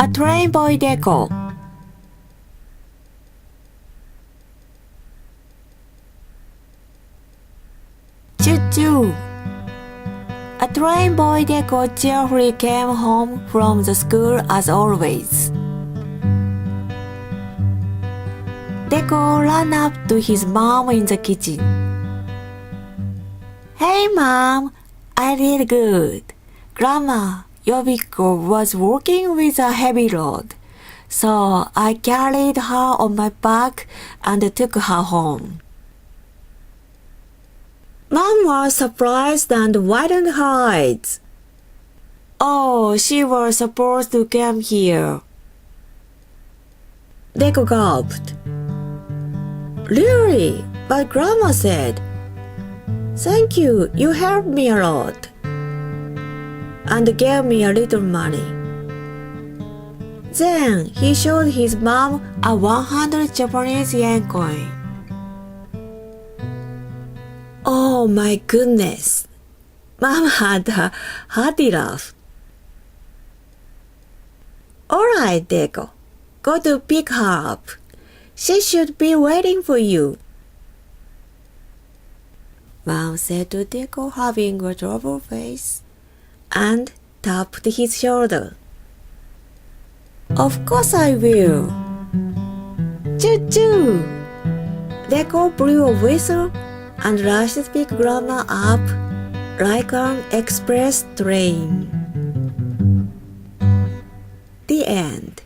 a train boy Deco. Choo-choo. A train boy Deco cheerfully came home from the school as always. Deco ran up to his mom in the kitchen. Hey mom, I did good. Grandma, your vehicle was working with a heavy load, so I carried her on my back and took her home. Mom was surprised and widened her eyes. Oh, she was supposed to come here. Deco gulped. Really? But Grandma said, Thank you, you helped me a lot. And gave me a little money. Then he showed his mom a 100 Japanese yen coin. Oh my goodness! Mom had a hearty laugh. Alright, Deco. Go to pick her up. She should be waiting for you. Mom said to Deco, having a troubled face, and tapped his shoulder. Of course I will. Choo-choo! Deco blew a whistle and rushed to pick Grandma up like an express train. The end.